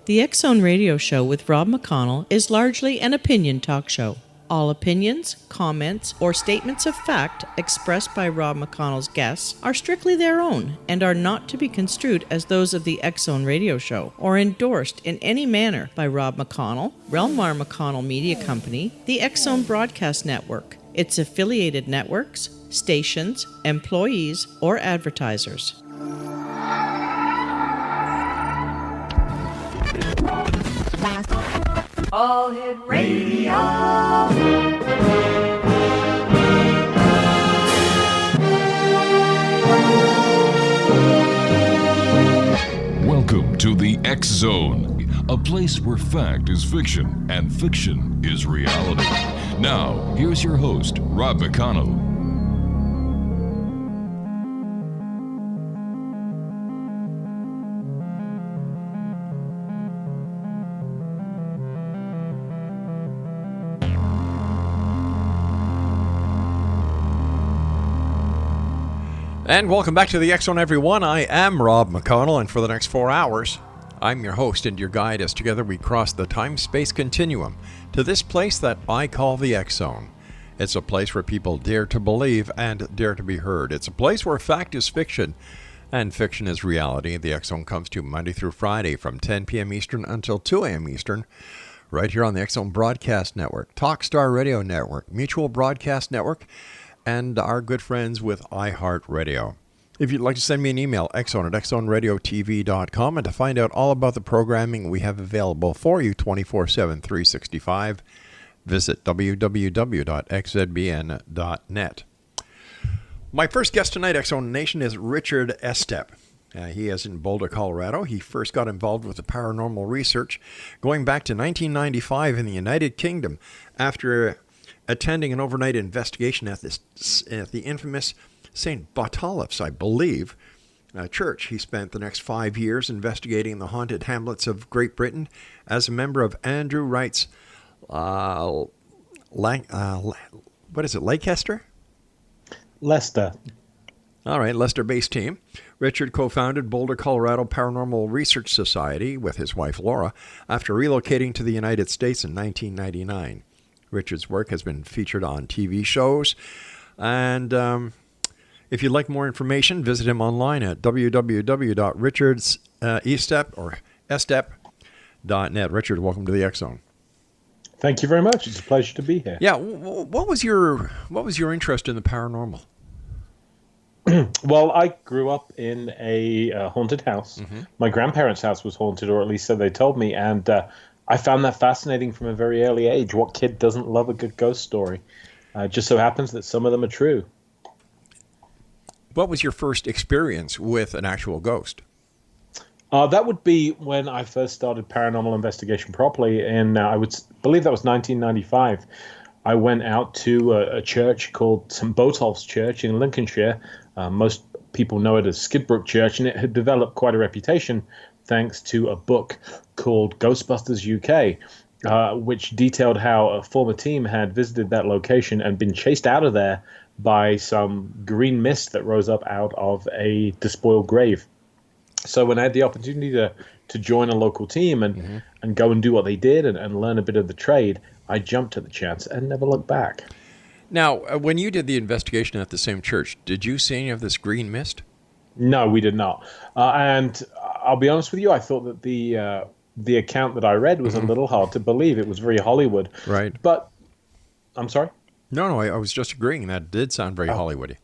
The X Zone Radio Show with Rob McConnell is largely an opinion talk show. All opinions, comments, or statements of fact expressed by Rob McConnell's guests are strictly their own and are not to be construed as those of the X Zone Radio Show or endorsed in any manner by Rob McConnell, Relmar McConnell Media Company, the X Zone Broadcast Network, its affiliated networks, stations, employees, or advertisers. All Hit Radio. Welcome to the X Zone, a place where fact is fiction and fiction is reality. Now, here's your host, Rob McConnell. And welcome back to the X Zone, everyone. I am Rob McConnell, and for the next 4 hours, I'm your host and your guide as together we cross the time-space continuum to this place that I call the X Zone. It's a place where people dare to believe and dare to be heard. It's a place where fact is fiction and fiction is reality. The X Zone comes to you Monday through Friday from 10 p.m. Eastern until 2 a.m. Eastern, right here on the X Zone Broadcast Network, Talkstar Radio Network, Mutual Broadcast Network, and our good friends with iHeartRadio. If you'd like to send me an email, xzone@xzoneradiotv.com, and to find out all about the programming we have available for you 24/7, 365, visit www.xzbn.net. My first guest tonight, X Zone Nation, is Richard ESTEP. He is in Boulder, Colorado. He first got involved with the paranormal research going back to 1995 in the United Kingdom after attending an overnight investigation at the infamous St. Botolph's, I believe, church. He spent the next 5 years investigating the haunted hamlets of Great Britain as a member of Andrew Wright's, Leicester? Leicester. All right, Leicester-based team. Richard co-founded Boulder, Colorado Paranormal Research Society with his wife, Laura, after relocating to the United States in 1999. Richard's work has been featured on TV shows, and if you'd like more information, visit him online at www.richardsestep.net. Richard, welcome to the X Zone. Thank you very much. It's a pleasure to be here. Yeah, what was your interest in the paranormal? Well, I grew up in a haunted house. Mm-hmm. My grandparents' house was haunted, or at least so they told me, and I found that fascinating from a very early age. What kid doesn't love a good ghost story? It just so happens that some of them are true. What was your first experience with an actual ghost? That would be when I first started paranormal investigation properly, and I would believe that was 1995. I went out to a church called St. Botolph's Church in Lincolnshire. Most people know it as Skidbrook Church, and it had developed quite a reputation thanks to a book called Ghostbusters UK, which detailed how a former team had visited that location and been chased out of there by some green mist that rose up out of a despoiled grave. So when I had the opportunity to join a local team and go and do what they did and learn a bit of the trade, I jumped at the chance and never looked back. Now, when you did the investigation at the same church, did you see any of this green mist? No, we did not. And I'll be honest with you, I thought that the account that I read was a little hard to believe. It was very Hollywood. Right. But, I'm sorry? No, I was just agreeing. That did sound very Hollywoody.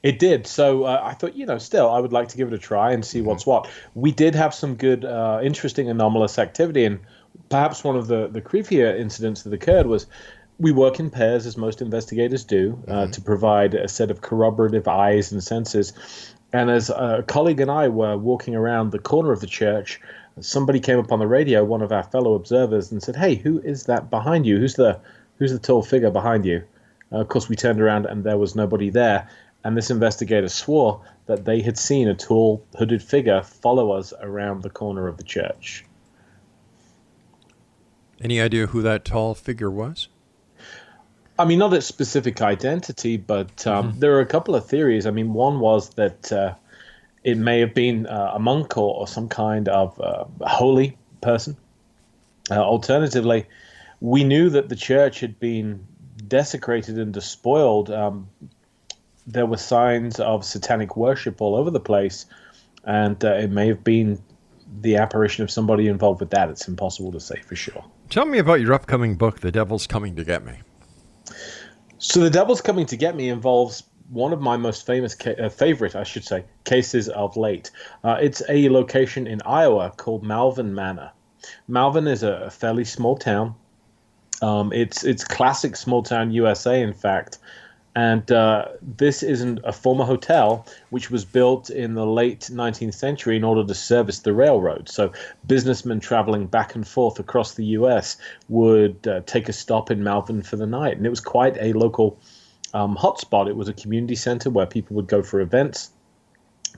It did. So I thought, still, I would like to give it a try and see what's what. We did have some good, interesting, anomalous activity. And perhaps one of the creepier incidents that occurred was we work in pairs, as most investigators do, to provide a set of corroborative eyes and senses. And as a colleague and I were walking around the corner of the church, somebody came up on the radio, one of our fellow observers, and said, "Hey, who is that behind you? Who's the tall figure behind you?" Of course, we turned around and there was nobody there. And this investigator swore that they had seen a tall, hooded figure follow us around the corner of the church. Any idea who that tall figure was? I mean, not a specific identity, but there are a couple of theories. I mean, one was that it may have been a monk or some kind of holy person. Alternatively, we knew that the church had been desecrated and despoiled. There were signs of satanic worship all over the place, and it may have been the apparition of somebody involved with that. It's impossible to say for sure. Tell me about your upcoming book, The Devil's Coming to Get Me. So The Devil's Coming to Get Me involves one of my most famous, favorite, I should say, cases of late. It's a location in Iowa called Malvern Manor. Malvern is a fairly small town. It's classic small town USA, in fact. And this isn't a former hotel, which was built in the late 19th century in order to service the railroad. So businessmen traveling back and forth across the U.S. would take a stop in Malvern for the night. And it was quite a local hotspot. It was a community center where people would go for events,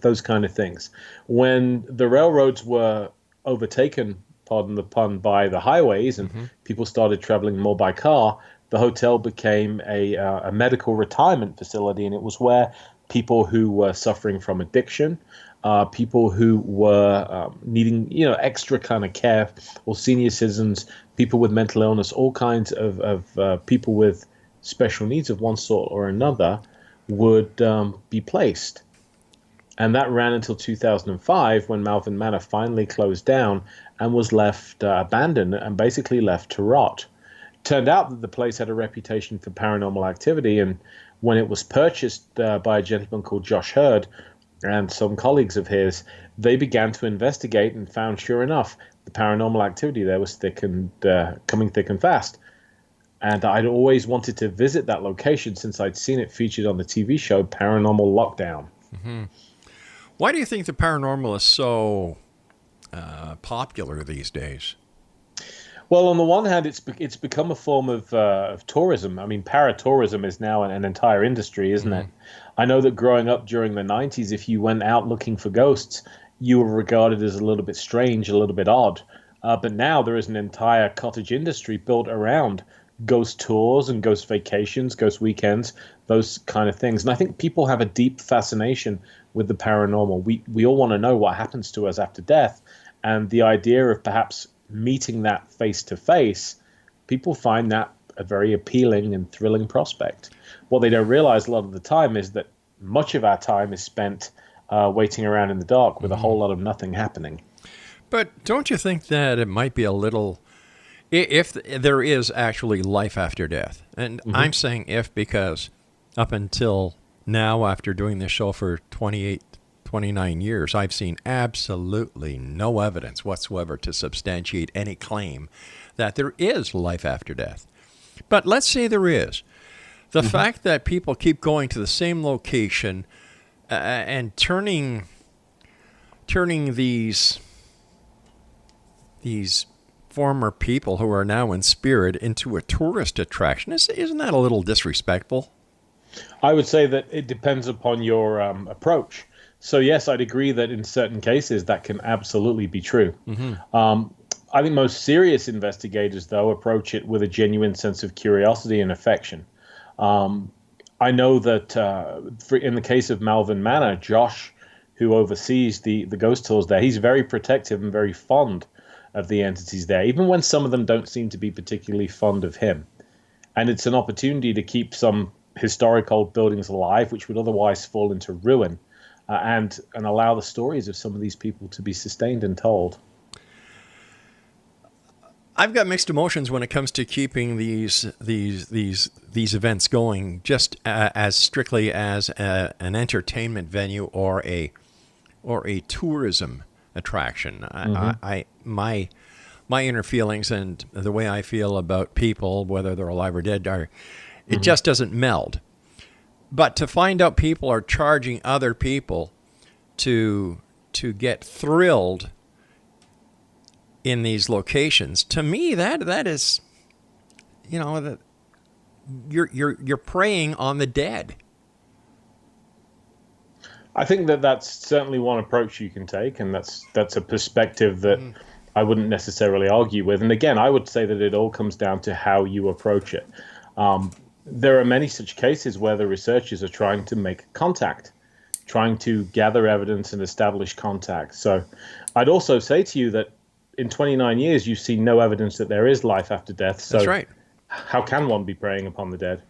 those kind of things. When the railroads were overtaken, pardon the pun, by the highways and people started traveling more by car, the hotel became a medical retirement facility, and it was where people who were suffering from addiction, people who were needing extra kind of care, or senior citizens, people with mental illness, all kinds of people with special needs of one sort or another would be placed. And that ran until 2005, when Malvern Manor finally closed down and was left abandoned and basically left to rot. Turned out that the place had a reputation for paranormal activity, and when it was purchased by a gentleman called Josh Hurd and some colleagues of his, they began to investigate and found, sure enough, the paranormal activity there was coming thick and fast. And I'd always wanted to visit that location since I'd seen it featured on the TV show Paranormal Lockdown. Mm-hmm. Why do you think the paranormal is so popular these days? Well, on the one hand, it's become a form of tourism. I mean, paratourism is now an entire industry, isn't it? I know that growing up during the 90s, if you went out looking for ghosts, you were regarded as a little bit strange, a little bit odd. But now there is an entire cottage industry built around ghost tours and ghost vacations, ghost weekends, those kind of things. And I think people have a deep fascination with the paranormal. We all want to know what happens to us after death. And the idea of perhaps meeting that face to face, people find that a very appealing and thrilling prospect. What they don't realize a lot of the time is that much of our time is spent waiting around in the dark with a whole lot of nothing happening. But don't you think that it might be a little, if there is actually life after death, and I'm saying if because up until now, after doing this show for 29 years, I've seen absolutely no evidence whatsoever to substantiate any claim that there is life after death. But let's say there is. The fact that people keep going to the same location and turning these former people who are now in spirit into a tourist attraction, isn't that a little disrespectful? I would say that it depends upon your approach. So yes, I'd agree that in certain cases that can absolutely be true. I think most serious investigators, though, approach it with a genuine sense of curiosity and affection. I know that in the case of Malvern Manor, Josh, who oversees the ghost tours there, he's very protective and very fond of the entities there, even when some of them don't seem to be particularly fond of him. And it's an opportunity to keep some historic old buildings alive, which would otherwise fall into ruin. And allow the stories of some of these people to be sustained and told. I've got mixed emotions when it comes to keeping these events going, just as strictly as an entertainment venue or a tourism attraction. My inner feelings and the way I feel about people, whether they're alive or dead, it just doesn't meld. But to find out people are charging other people to get thrilled in these locations, to me that is, that you're preying on the dead. I think that's certainly one approach you can take, and that's a perspective that I wouldn't necessarily argue with. And again, I would say that it all comes down to how you approach it. There are many such cases where the researchers are trying to make contact, trying to gather evidence and establish contact. So I'd also say to you that in 29 years, you've seen no evidence that there is life after death. So That's right. how can one be preying upon the dead?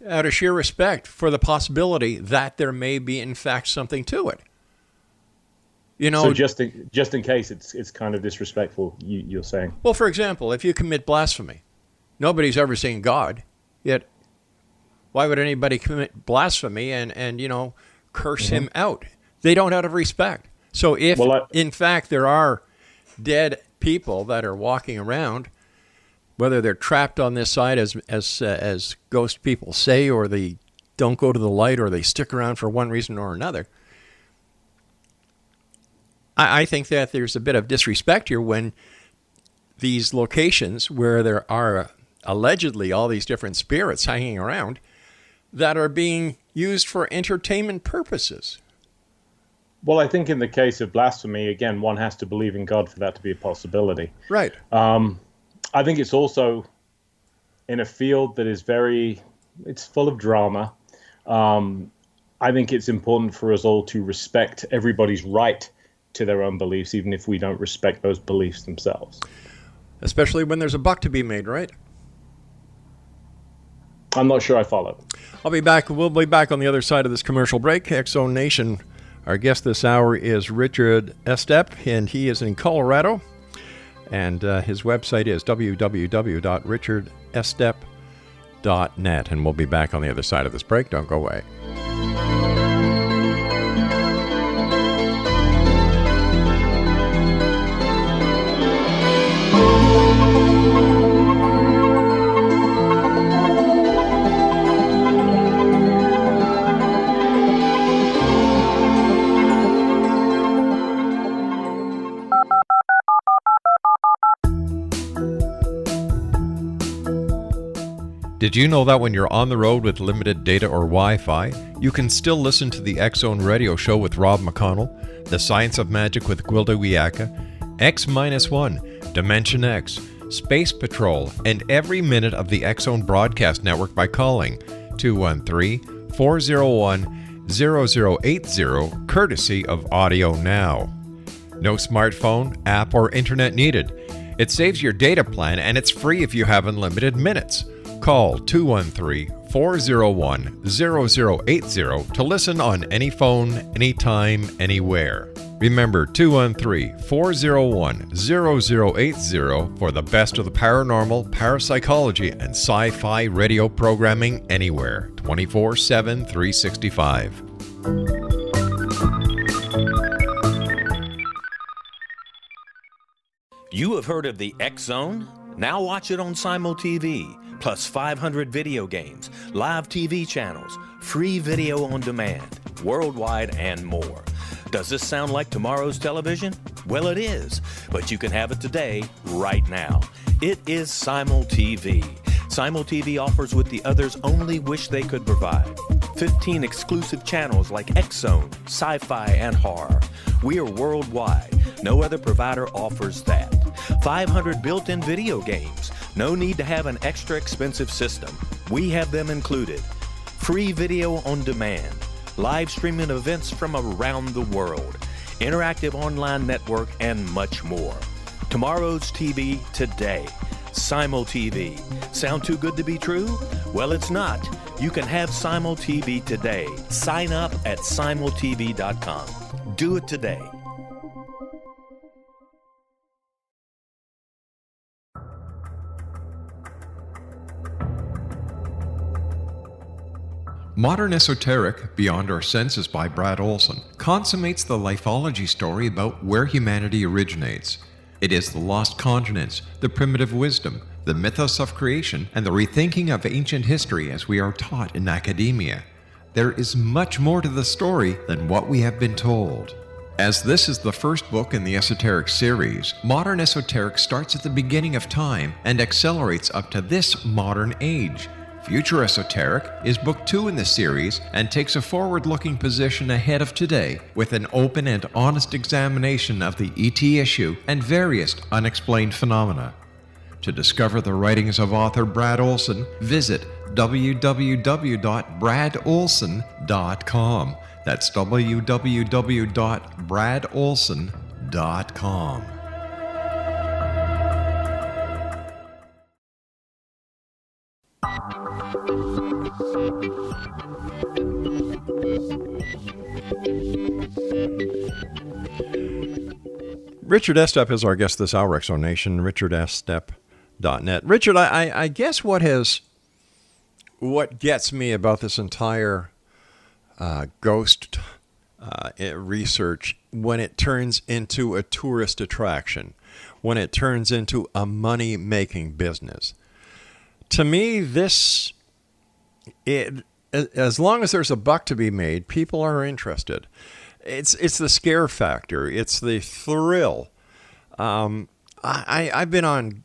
Out of sheer respect for the possibility that there may be, in fact, something to it. You know, so just in case it's kind of disrespectful, you're saying. Well, for example, if you commit blasphemy, nobody's ever seen God, yet why would anybody commit blasphemy and curse him out? They don't out of respect. So if, in fact, there are dead people that are walking around, whether they're trapped on this side as ghost people say, or they don't go to the light, or they stick around for one reason or another, I think that there's a bit of disrespect here when these locations where there are allegedly all these different spirits hanging around that are being used for entertainment purposes. Well, I think in the case of blasphemy, again, one has to believe in God for that to be a possibility. Right. I think it's also in a field that is it's full of drama. I think it's important for us all to respect everybody's right to their own beliefs, even if we don't respect those beliefs themselves. Especially when there's a buck to be made, right? I'm not sure I follow. I'll be back. We'll be back on the other side of this commercial break. X-Zone Nation. Our guest this hour is Richard ESTEP, and he is in Colorado. And his website is www.richardestep.net. And we'll be back on the other side of this break. Don't go away. Did you know that when you're on the road with limited data or Wi-Fi, you can still listen to the X-Zone Radio Show with Rob McConnell, The Science of Magic with Gwilda Wiyaka, X-1, Dimension X, Space Patrol, and every minute of the X-Zone Broadcast Network by calling 213-401-0080, courtesy of Audio Now. No smartphone, app, or internet needed. It saves your data plan, and it's free if you have unlimited minutes. Call 213-401-0080 to listen on any phone, anytime, anywhere. Remember 213-401-0080 for the best of the paranormal, parapsychology, and sci-fi radio programming anywhere, 24/7, 365. You have heard of the X-Zone? Now watch it on Simul TV. Plus 500 video games, live TV channels, free video on demand, worldwide, and more. Does this sound like tomorrow's television? Well, it is, but you can have it today, right now. It is Simul TV. Simul TV offers what the others only wish they could provide. 15 exclusive channels like X-Zone, sci-fi, and horror. We are worldwide. No other provider offers that. 500 built-in video games. No need to have an extra expensive system. We have them included. Free video on demand. Live streaming events from around the world. Interactive online network, and much more. Tomorrow's TV today. Simul TV. Sound too good to be true? Well, it's not. You can have Simul TV today. Sign up at simultv.com. Do it today. Modern Esoteric, Beyond Our Senses by Brad Olson, consummates the lifeology story about where humanity originates. It is the lost continents, the primitive wisdom, the mythos of creation, and the rethinking of ancient history as we are taught in academia. There is much more to the story than what we have been told. As this is the first book in the Esoteric series, Modern Esoteric starts at the beginning of time and accelerates up to this modern age. Future Esoteric is book 2 in the series and takes a forward-looking position ahead of today with an open and honest examination of the ET issue and various unexplained phenomena. To discover the writings of author Brad Olson, visit www.bradolson.com. That's www.bradolson.com. Richard ESTEP is our guest this hour, Exo Nation. RichardESTEP.net. Richard, I guess what gets me about this entire ghost research, when it turns into a tourist attraction, when it turns into a money-making business. To me, as long as there's a buck to be made, people are interested. It's the scare factor. It's the thrill. I've been on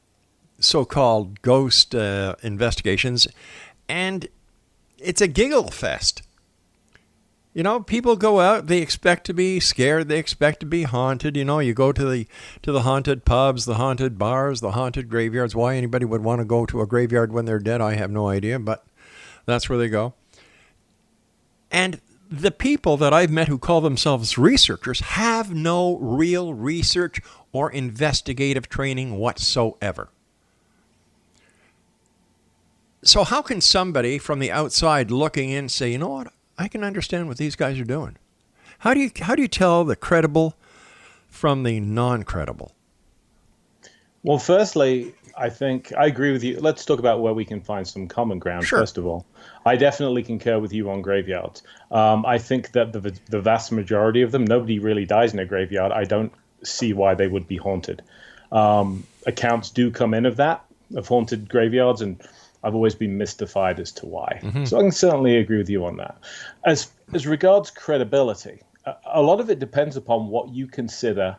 so-called ghost investigations, and it's a giggle fest. You know, people go out, they expect to be scared, they expect to be haunted. You know, you go to the haunted pubs, the haunted bars, the haunted graveyards. Why anybody would want to go to a graveyard when they're dead, I have no idea, but that's where they go. And the people that I've met who call themselves researchers have no real research or investigative training whatsoever. So how can somebody from the outside looking in say, you know what, I can understand what these guys are doing? How do you tell the credible from the non-credible? Well, firstly, I think I agree with you. Let's talk about where we can find some common ground, Sure. First of all. I definitely concur with you on graveyards. I think that the vast majority of them, nobody really dies in a graveyard. I don't see why they would be haunted. Accounts do come in of haunted graveyards, and I've always been mystified as to why. Mm-hmm. So I can certainly agree with you on that. As regards credibility, a lot of it depends upon what you consider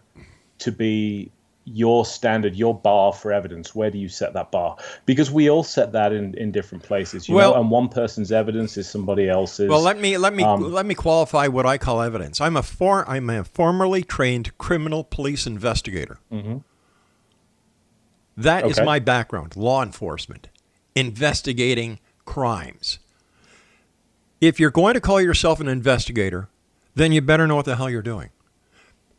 to be your standard, your bar for evidence. Where do you set that bar? Because we all set that in different places, you know, and one person's evidence is somebody else's. Well, let me qualify what I call evidence. I'm a formerly trained criminal police investigator. Mm-hmm. That is my background, law enforcement, investigating crimes. If you're going to call yourself an investigator, then you better know what the hell you're doing.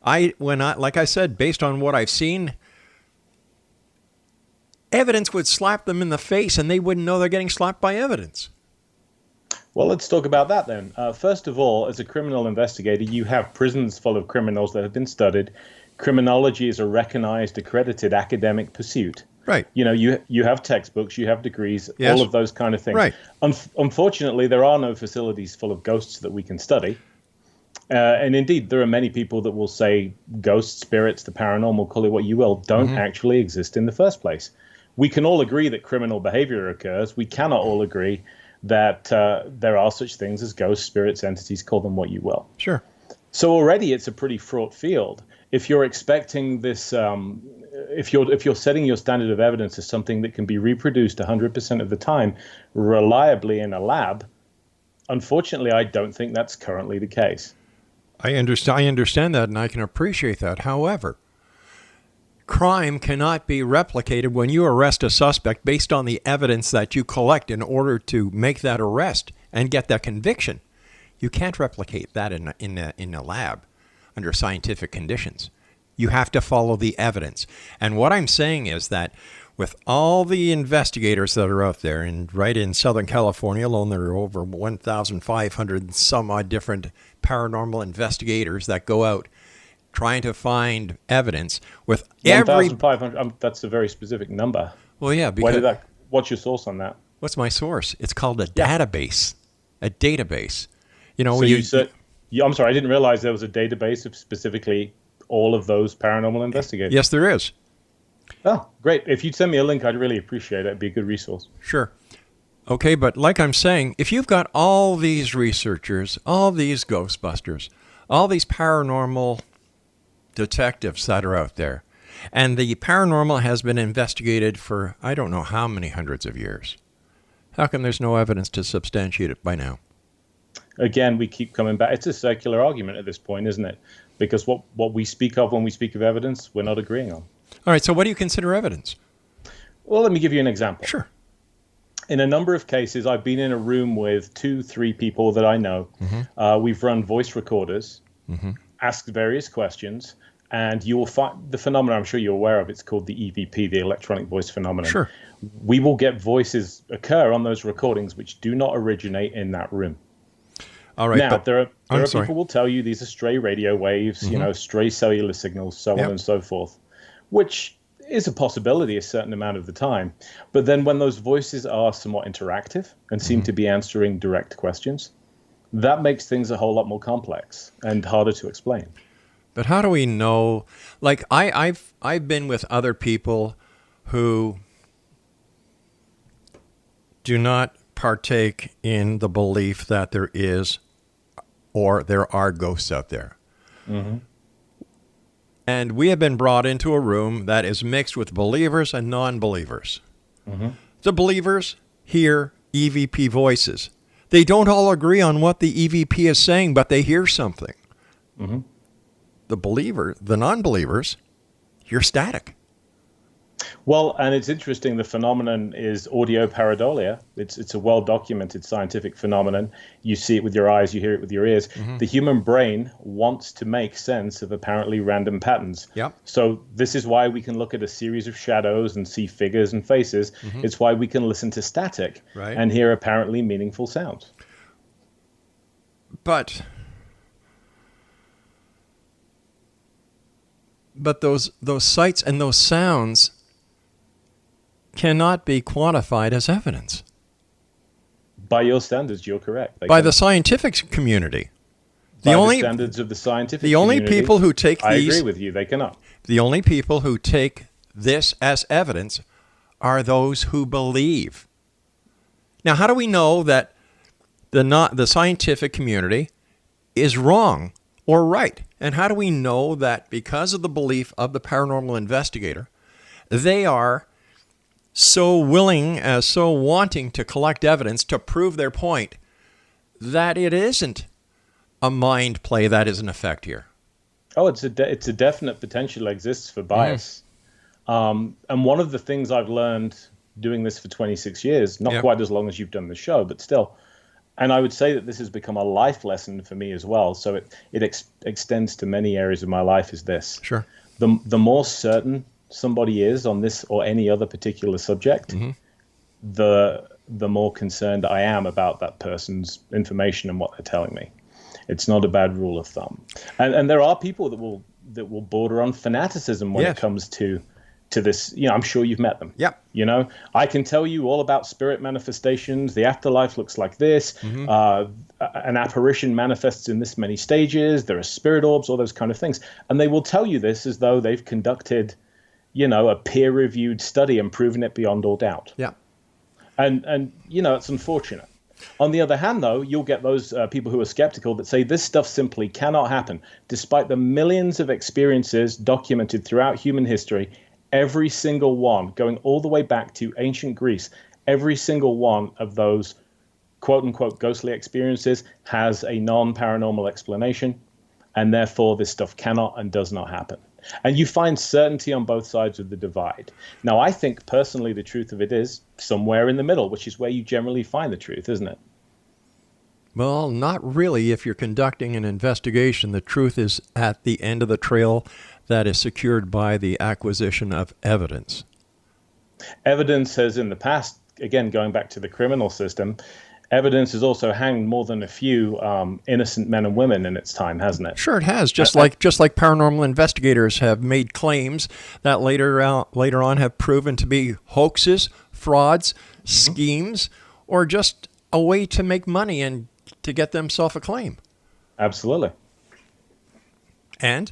Like I said, based on what I've seen, evidence would slap them in the face and they wouldn't know they're getting slapped by evidence. Well, let's talk about that then. First of all, as a criminal investigator, you have prisons full of criminals that have been studied. Criminology is a recognized, accredited academic pursuit. Right. You know, you have textbooks, you have degrees, yes. all of those kind of things. Right. Unfortunately, there are no facilities full of ghosts that we can study. And indeed, there are many people that will say ghosts, spirits, the paranormal, call it what you will, don't actually exist in the first place. We can all agree that criminal behavior occurs. We cannot all agree that there are such things as ghosts, spirits, entities, call them what you will. Sure. So already it's a pretty fraught field. If you're expecting this, if you're setting your standard of evidence as something that can be reproduced 100% of the time reliably in a lab, unfortunately, I don't think that's currently the case. I understand that, and I can appreciate that. However, crime cannot be replicated when you arrest a suspect based on the evidence that you collect in order to make that arrest and get that conviction. You can't replicate that in a lab under scientific conditions. You have to follow the evidence. And what I'm saying is that with all the investigators that are out there, and right in Southern California alone, there are over 1,500 and some odd different paranormal investigators that go out trying to find evidence with 1,500. That's a very specific number. Well, yeah. Because what's your source on that? What's my source? It's called a database. A database. You know, so I'm sorry, I didn't realize there was a database of specifically all of those paranormal investigators. Yes, there is. Oh, great. If you'd send me a link, I'd really appreciate it. It'd be a good resource. Sure. Okay, but like I'm saying, if you've got all these researchers, all these Ghostbusters, all these paranormal detectives that are out there, and the paranormal has been investigated for I don't know how many hundreds of years, how come there's no evidence to substantiate it by now? Again, we keep coming back. It's a circular argument at this point, isn't it? Because what we speak of when we speak of evidence, we're not agreeing on. All right, so what do you consider evidence? Well, let me give you an example. Sure. In a number of cases, I've been in a room with 2-3 people that I know. Mm-hmm. We've run voice recorders, asked various questions, And you will find the phenomenon I'm sure you're aware of. It's called the EVP, the electronic voice phenomenon. Sure. We will get voices occur on those recordings which do not originate in that room. All right. Now, but there are sorry. people who will tell you these are stray radio waves, stray cellular signals, so Yep. on and so forth, which is a possibility a certain amount of the time. But then when those voices are somewhat interactive and seem to be answering direct questions, that makes things a whole lot more complex and harder to explain. But how do we know? Like I've been with other people who do not partake in the belief that there is or there are ghosts out there. Mm-hmm. And we have been brought into a room that is mixed with believers and non-believers. Mm-hmm. The believers hear EVP voices. They don't all agree on what the EVP is saying, but they hear something. Mm-hmm. The non-believers hear static. Well, and it's interesting, the phenomenon is audio pareidolia. It's a well-documented scientific phenomenon. You see it with your eyes, you hear it with your ears. Mm-hmm. The human brain wants to make sense of apparently random patterns. Yep. So this is why we can look at a series of shadows and see figures and faces. Mm-hmm. It's why we can listen to static Right. and hear apparently meaningful sounds. But those sights and those sounds cannot be quantified as evidence By your standards, you're correct. They by cannot. the scientific community. By the standards of the scientific the only community, people who take I these, agree with you, they cannot. the only people who take this as evidence are those who believe. Now, how do we know that the scientific community is wrong or right? And how do we know that because of the belief of the paranormal investigator, they are so willing, so wanting to collect evidence to prove their point that it isn't a mind play that is in effect here? Oh, it's a definite potential exists for bias. And one of the things I've learned doing this for 26 years, not Yep. quite as long as you've done the show, but still, and I would say that this has become a life lesson for me as well. So it extends to many areas of my life, is this. Sure. The more certain somebody is on this or any other particular subject, the more concerned I am about that person's information and what they're telling me. It's not a bad rule of thumb. And there are people that will border on fanaticism when Yes. it comes to this. I'm sure you've met them. Yep. I can tell you all about spirit manifestations. The afterlife looks like this. An apparition manifests in this many stages. There are spirit orbs, all those kind of things. And they will tell you this as though they've conducted, a peer-reviewed study and proven it beyond all doubt. Yeah. And it's unfortunate. On the other hand, though, you'll get those people who are skeptical that say this stuff simply cannot happen. Despite the millions of experiences documented throughout human history, every single one, going all the way back to ancient Greece, every single one of those quote-unquote ghostly experiences has a non-paranormal explanation, and therefore this stuff cannot and does not happen. And you find certainty on both sides of the divide. Now, I think personally the truth of it is somewhere in the middle, which is where you generally find the truth, isn't it? Well, not really. If you're conducting an investigation, the truth is at the end of the trail that is secured by the acquisition of evidence. Evidence has in the past, again, going back to the criminal system, evidence has also hanged more than a few innocent men and women in its time, hasn't it? Sure, it has. Just like paranormal investigators have made claims that later on have proven to be hoaxes, frauds, schemes, or just a way to make money and to get themselves a claim. Absolutely. And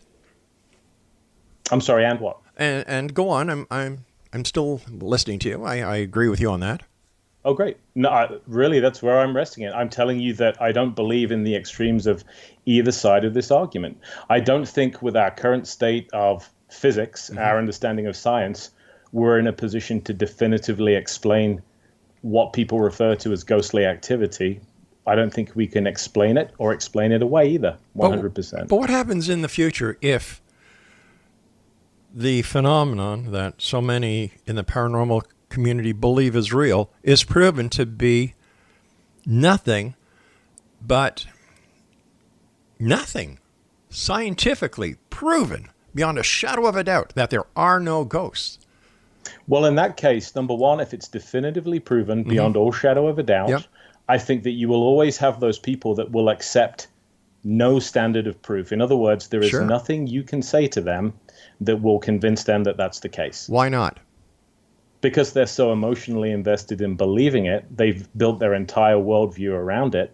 I'm sorry, and what? and go on. I'm still listening to you. I agree with you on that. Oh, great. No, really, that's where I'm resting it. I'm telling you that I don't believe in the extremes of either side of this argument. I don't think with our current state of physics, our understanding of science, we're in a position to definitively explain what people refer to as ghostly activity. I don't think we can explain it or explain it away either, 100%. But what happens in the future if the phenomenon that so many in the paranormal community believe is real is proven to be nothing but nothing, scientifically proven, beyond a shadow of a doubt that there are no ghosts? Well, in that case, number one, if it's definitively proven beyond all shadow of a doubt, Yep. I think that you will always have those people that will accept no standard of proof. In other words, there is Sure. nothing you can say to them that will convince them that that's the case. Why not? Because they're so emotionally invested in believing it, they've built their entire worldview around it,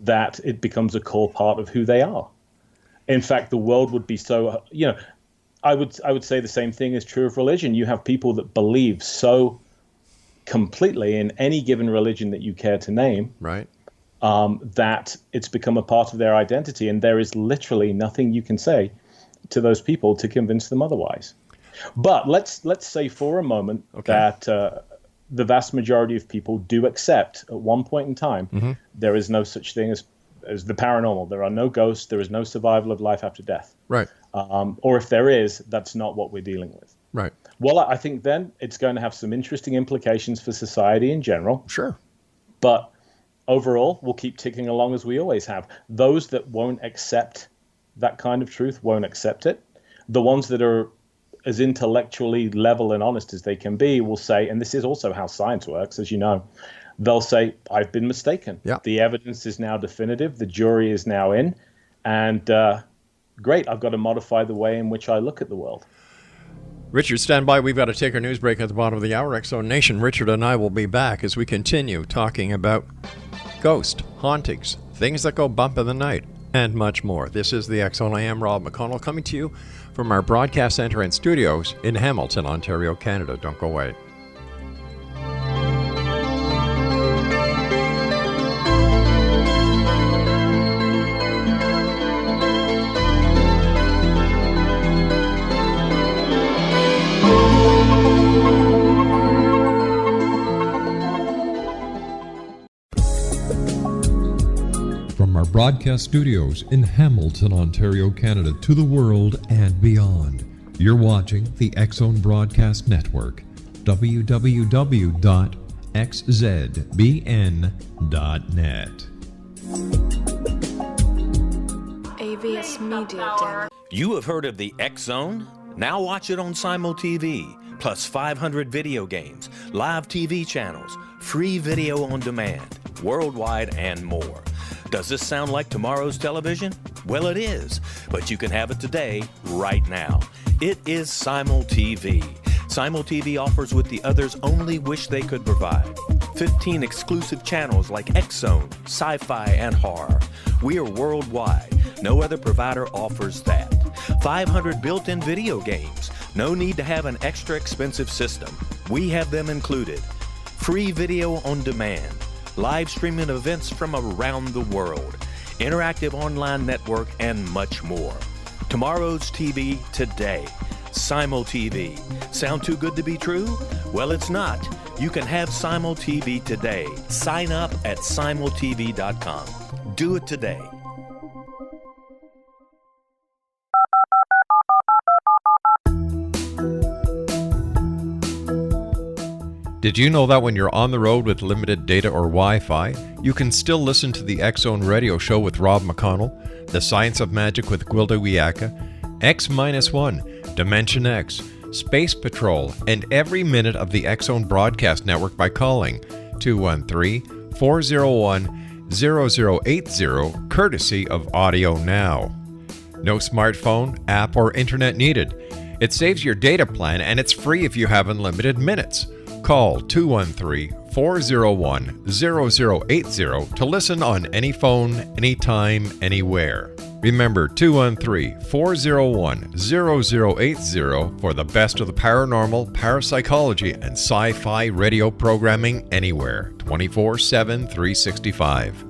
that it becomes a core part of who they are. In fact, the world would be so, I would say the same thing is true of religion. You have people that believe so completely in any given religion that you care to name, Right. that it's become a part of their identity, and there is literally nothing you can say to those people to convince them otherwise. But let's say for a moment that the vast majority of people do accept at one point in time there is no such thing as the paranormal. There are no ghosts. There is no survival of life after death. Right. Or if there is, that's not what we're dealing with. Right. Well, I think then it's going to have some interesting implications for society in general. Sure. But overall, we'll keep ticking along as we always have. Those that won't accept that kind of truth won't accept it. The ones that are as intellectually level and honest as they can be will say, and this is also how science works, as you know, they'll say, I've been mistaken. Yeah. The evidence is now definitive. The jury is now in. And great, I've got to modify the way in which I look at the world. Richard, stand by. We've got to take our news break at the bottom of the hour. X-Zone Nation, Richard and I will be back as we continue talking about ghost, hauntings, things that go bump in the night, and much more. This is the X-Zone. I am Rob McConnell, coming to you from our broadcast center and studios in Hamilton, Ontario, Canada. Don't go away. From our broadcast studios in Hamilton, Ontario, Canada, to the world and beyond, you're watching the X-Zone Broadcast Network, www.xzbn.net. AVS Media Den. You have heard of the X-Zone? Now watch it on Simul TV, plus 500 video games, live TV channels, free video on demand, worldwide, and more. Does this sound like tomorrow's television? Well, it is, but you can have it today, right now. It is Simul TV. Simul TV offers what the others only wish they could provide. 15 exclusive channels like X-Zone, sci-fi, and horror. We are worldwide. No other provider offers that. 500 built-in video games. No need to have an extra expensive system. We have them included. Free video on demand. Live streaming events from around the world. Interactive online network, and much more. Tomorrow's TV today. Simul TV. Sound too good to be true? Well, it's not. You can have Simul TV today. Sign up at simultv.com. Do it today. Did you know that when you're on the road with limited data or Wi-Fi, you can still listen to the X-Zone radio show with Rob McConnell, The Science of Magic with Gwilda Wiyaka, X-1, Dimension X, Space Patrol, and every minute of the X-Zone broadcast network by calling 213-401-0080, courtesy of Audio Now. No smartphone, app, or internet needed. It saves your data plan, and it's free if you have unlimited minutes. Call 213-401-0080 to listen on any phone, anytime, anywhere. Remember 213-401-0080 for the best of the paranormal, parapsychology, and sci-fi radio programming anywhere, 24/7, 365.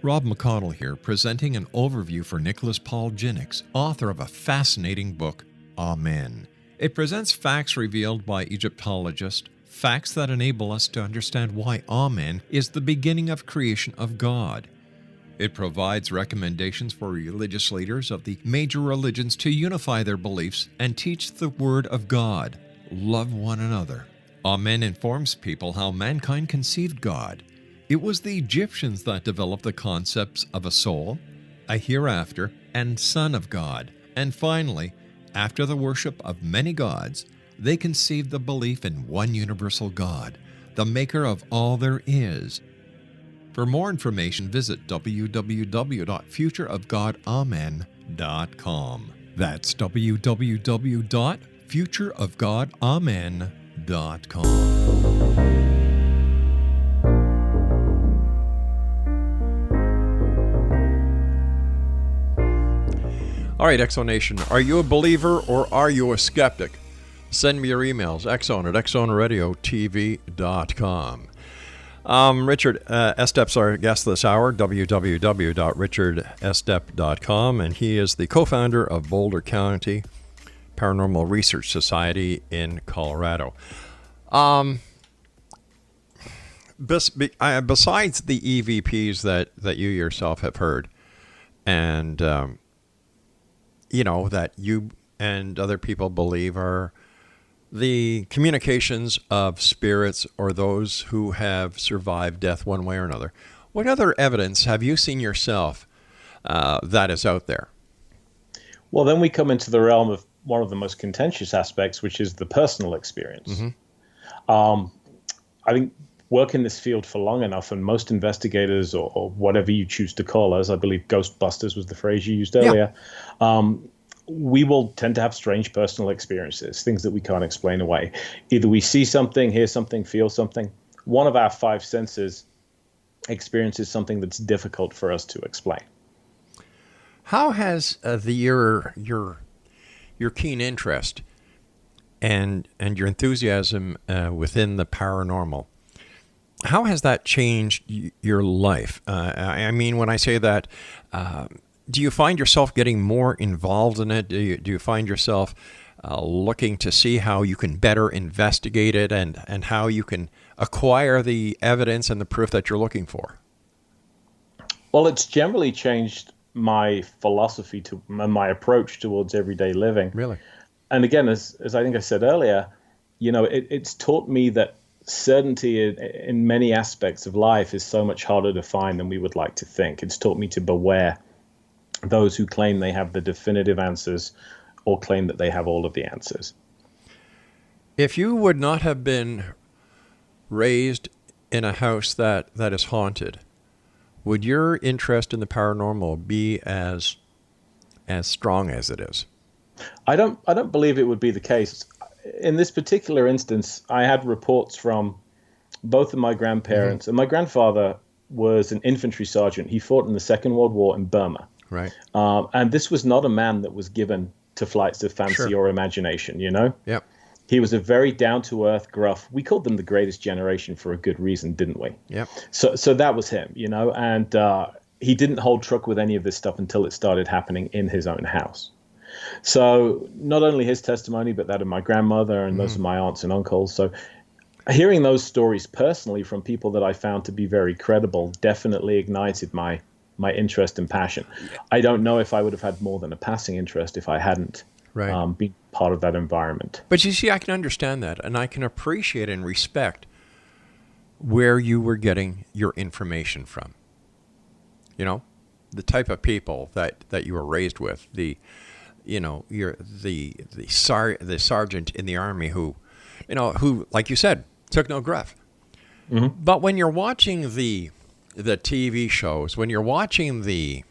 Rob McConnell here, presenting an overview for Nicholas Paul Jennings, author of a fascinating book, Amen. It presents facts revealed by Egyptologists, facts that enable us to understand why Amen is the beginning of creation of God. It provides recommendations for religious leaders of the major religions to unify their beliefs and teach the Word of God. Love one another. Amen informs people how mankind conceived God. It was the Egyptians that developed the concepts of a soul, a hereafter, and Son of God. And finally, after the worship of many gods, they conceived the belief in one universal God, the maker of all there is. For more information, visit www.futureofgodamen.com. That's www.futureofgodamen.com. All right, Exonation, are you a believer or are you a skeptic? Send me your emails, exxon@exxonradiotv.com. Richard ESTEP's our guest this hour, www.richardestep.com, and he is the co-founder of Boulder County Paranormal Research Society in Colorado. Besides the EVPs that you yourself have heard, and that you and other people believe are the communications of spirits or those who have survived death one way or another, what other evidence have you seen yourself that is out there? Well, then we come into the realm of one of the most contentious aspects, which is the personal experience. I think work in this field for long enough, and most investigators or whatever you choose to call us, I believe Ghostbusters was the phrase you used earlier, we will tend to have strange personal experiences, things that we can't explain away. Either we see something, hear something, feel something. One of our five senses experiences something that's difficult for us to explain. How has your keen interest and your enthusiasm within the paranormal, how has that changed your life? I mean, when I say that, do you find yourself getting more involved in it? Do you find yourself looking to see how you can better investigate it and how you can acquire the evidence and the proof that you're looking for? Well, it's generally changed my philosophy and my approach towards everyday living. Really? And again, as I think I said earlier, it's taught me that certainty in many aspects of life is so much harder to find than we would like to think. It's taught me to beware those who claim they have the definitive answers or claim that they have all of the answers. If you would not have been raised in a house that is haunted, would your interest in the paranormal be as strong as it is? I don't believe it would be the case. In this particular instance, I had reports from both of my grandparents, and my grandfather was an infantry sergeant. He fought in the Second World War in Burma. Right. And this was not a man that was given to flights of fancy or imagination, Yep. He was a very down-to-earth, gruff. We called them the greatest generation for a good reason, didn't we? Yep. So that was him, and he didn't hold truck with any of this stuff until it started happening in his own house. So not only his testimony, but that of my grandmother and those of my aunts and uncles. So hearing those stories personally from people that I found to be very credible definitely ignited my interest and passion. I don't know if I would have had more than a passing interest if I hadn't been part of that environment. But you see, I can understand that, and I can appreciate and respect where you were getting your information from. The type of people that you were raised with, you're the sergeant in the army who, like you said, took no gruff. But when you're watching the TV shows, when you're watching the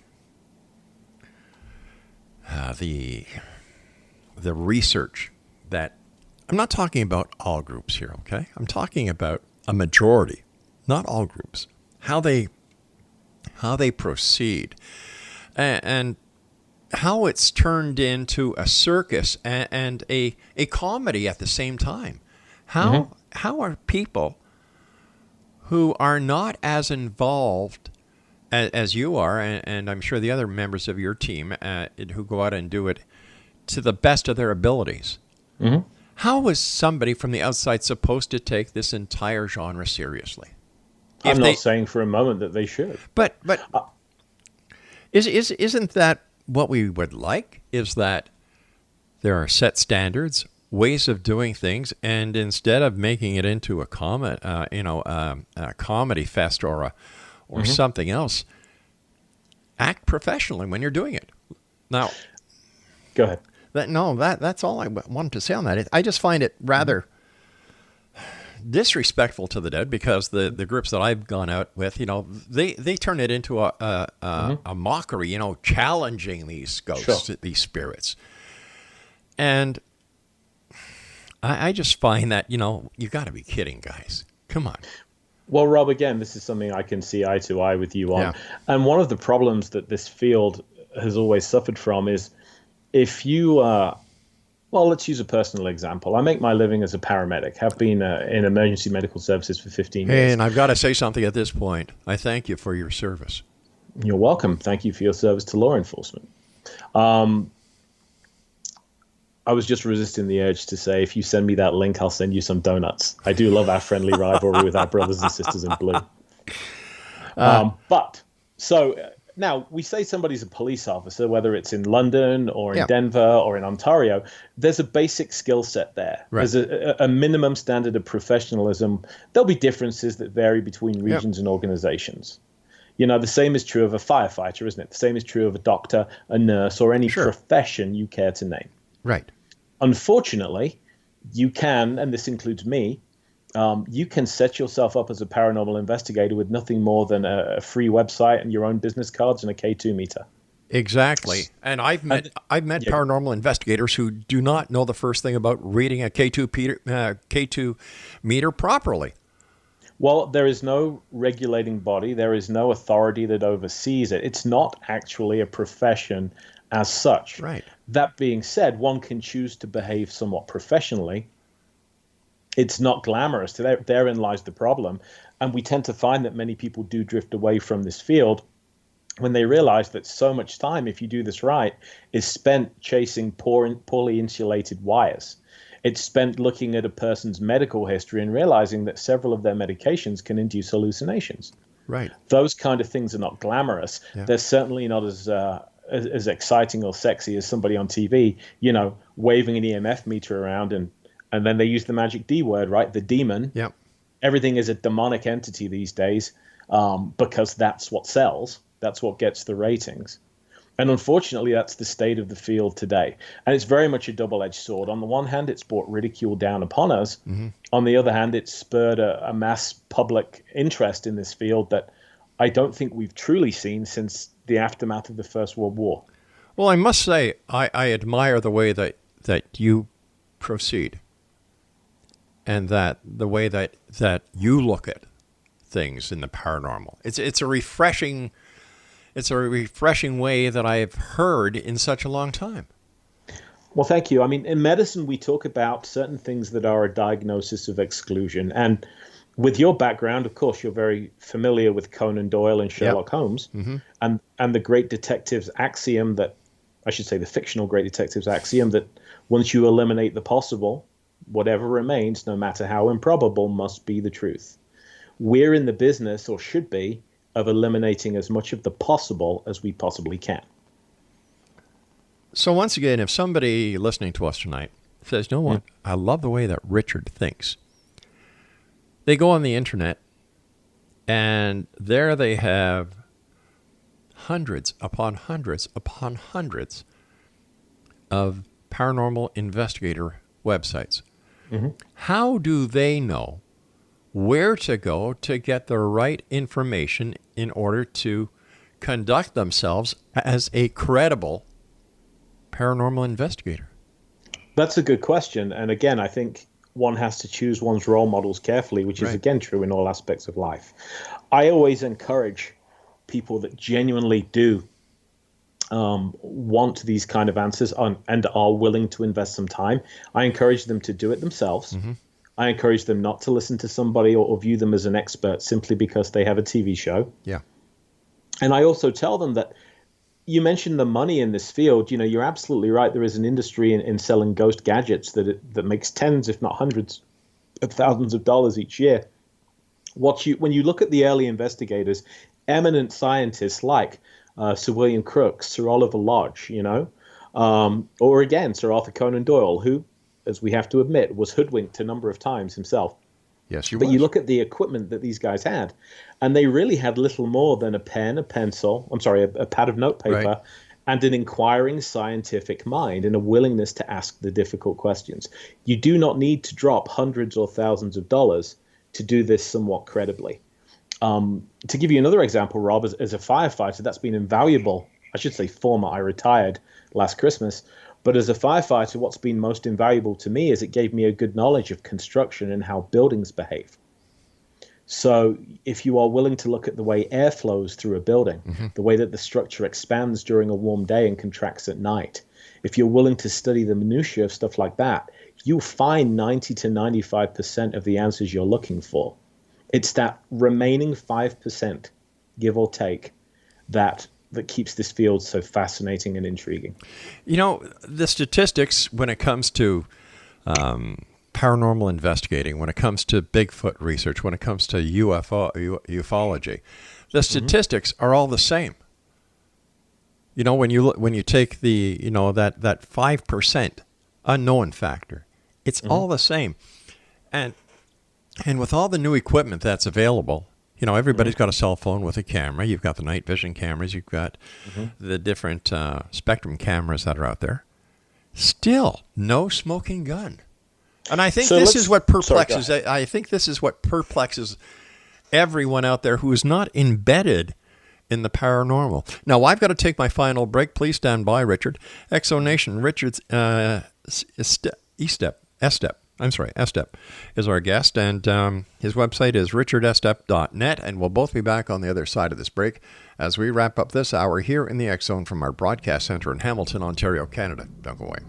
research that, I'm not talking about all groups here, okay? I'm talking about a majority, not all groups, how they proceed, and how it's turned into a circus and a comedy at the same time. How are people who are not as involved as you are, and I'm sure the other members of your team who go out and do it to the best of their abilities, how is somebody from the outside supposed to take this entire genre seriously? I'm not saying for a moment that they should. But isn't that what we would like? Is that there are set standards, ways of doing things, and instead of making it into a comedy fest or something else, act professionally when you're doing it. Now, go ahead. That's all I wanted to say on that. I just find it rather disrespectful to the dead, because the groups that I've gone out with, they turn it into a mockery, challenging these ghosts, these spirits. And I just find that, you got to be kidding, guys. Come on. Well, Rob, again, this is something I can see eye to eye with you on. Yeah. And one of the problems that this field has always suffered from is if you, well, let's use a personal example. I make my living as a paramedic, have been in emergency medical services for 15 years. And I've got to say something at this point. I thank you for your service. You're welcome. Thank you for your service to law enforcement. I was just resisting the urge to say, if you send me that link, I'll send you some donuts. I do love our friendly rivalry with our brothers and sisters in blue. Now, we say somebody's a police officer, whether it's in London or in Denver or in Ontario, there's a basic skill set there. Right. There's a minimum standard of professionalism. There'll be differences that vary between regions and organizations. The same is true of a firefighter, isn't it? The same is true of a doctor, a nurse, or any profession you care to name. Right. Unfortunately, you can, and this includes me, you can set yourself up as a paranormal investigator with nothing more than a free website and your own business cards and a K2 meter. Exactly. And I've met paranormal investigators who do not know the first thing about reading a K2 meter properly. Well, there is no regulating body. There is no authority that oversees it. It's not actually a profession as such. Right. That being said, one can choose to behave somewhat professionally. It's not glamorous. Therein lies the problem. And we tend to find that many people do drift away from this field when they realize that so much time, if you do this right, is spent chasing poorly insulated wires. It's spent looking at a person's medical history and realizing that several of their medications can induce hallucinations. Right. Those kind of things are not glamorous. Yeah. They're certainly not as exciting or sexy as somebody on TV, waving an EMF meter around and then they use the magic D word, right? The demon. Yeah. Everything is a demonic entity these days because that's what sells. That's what gets the ratings. And unfortunately, that's the state of the field today. And it's very much a double-edged sword. On the one hand, it's brought ridicule down upon us. Mm-hmm. On the other hand, it's spurred a mass public interest in this field that I don't think we've truly seen since the aftermath of the First World War. Well, I must say, I admire the way that you proceed, and that the way that you look at things in the paranormal. It's a refreshing way that I've heard in such a long time. Well, thank you. I mean, in medicine, we talk about certain things that are a diagnosis of exclusion. And with your background, of course, you're very familiar with Conan Doyle and Sherlock Holmes, mm-hmm. and the great detective's axiom that, I should say the fictional great detective's axiom that once you eliminate the possible, whatever remains, no matter how improbable, must be the truth. We're in the business, or should be, of eliminating as much of the possible as we possibly can. So once again, if somebody listening to us tonight says, "You know what? I love the way that Richard thinks," they go on the internet, and there they have hundreds upon hundreds upon hundreds of paranormal investigator websites. Mm-hmm. How do they know where to go to get the right information in order to conduct themselves as a credible paranormal investigator? That's a good question. And again, I think one has to choose one's role models carefully, which is, again, true in all aspects of life. I always encourage people that genuinely do want these kind of answers and are willing to invest some time. I encourage them to do it themselves. Mm-hmm. I encourage them not to listen to somebody or view them as an expert simply because they have a TV show. Yeah. And I also tell them that you mentioned the money in this field. You're absolutely right. There is an industry in selling ghost gadgets that makes tens, if not hundreds of thousands of dollars each year. When you look at the early investigators, eminent scientists like Sir William Crookes, Sir Oliver Lodge, or again, Sir Arthur Conan Doyle, who as we have to admit, was hoodwinked a number of times himself. Yes, you But was. you look at the equipment that these guys had, and they really had little more than a pen, a pencil, a pad of notepaper, Right. and an inquiring scientific mind and a willingness to ask the difficult questions. You do not need to drop hundreds or thousands of dollars to do this somewhat credibly. To give you another example, Rob, as a firefighter, that's been invaluable. I should say I retired last Christmas. But as a firefighter, what's been most invaluable to me is it gave me a good knowledge of construction and how buildings behave. So if you are willing to look at the way air flows through a building, the way that the structure expands during a warm day and contracts at night, if you're willing to study the minutiae of stuff like that, you'll find 90 to 95% of the answers you're looking for. It's that remaining 5%, give or take, that keeps this field so fascinating and intriguing. You know, the statistics when it comes to paranormal investigating, when it comes to Bigfoot research, when it comes to ufology, the statistics are all the same. You know, when you take the, that 5% unknown factor, it's all the same. And with all the new equipment that's available, everybody's got a cell phone with a camera. You've got the night vision cameras. You've got the different spectrum cameras that are out there. Still, no smoking gun. And I think this is what perplexes. I think this is what perplexes everyone out there who is not embedded in the paranormal. Now, I've got to take my final break. Please stand by, Richard. Exonation, Richard's ESTEP is our guest, and his website is richardestep.net, and we'll both be back on the other side of this break as we wrap up this hour here in the X Zone from our broadcast center in Hamilton, Ontario, Canada. Don't go away.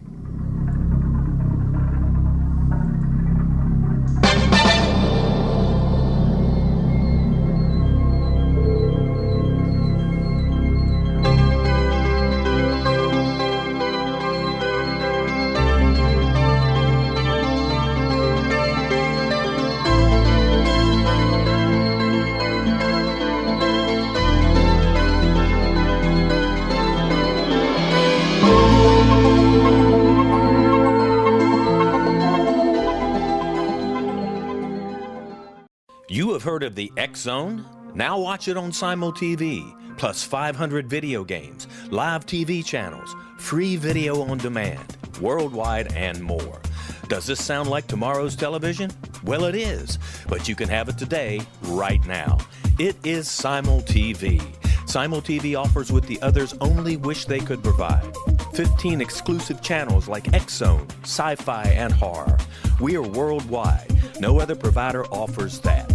You have heard of the X Zone? Now watch it on Simul TV, plus 500 video games, live TV channels, free video on demand, worldwide, and more. Does this sound like tomorrow's television? Well, it is, but you can have it today, right now. It is Simul TV. Simul TV offers what the others only wish they could provide. 15 exclusive channels like X Zone, sci-fi, and horror. We are worldwide. No other provider offers that.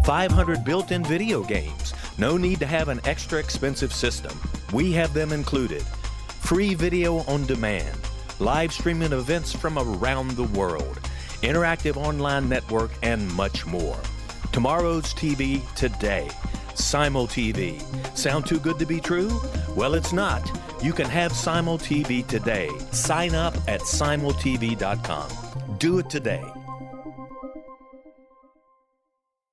500 built-in video games. No need to have an extra expensive system. We have them included. Free video on demand. Live streaming events from around the world. Interactive online network, and much more. Tomorrow's TV today. Simul TV. Sound too good to be true? Well, it's not. You can have Simul TV today. Sign up at simultv.com. Do it today.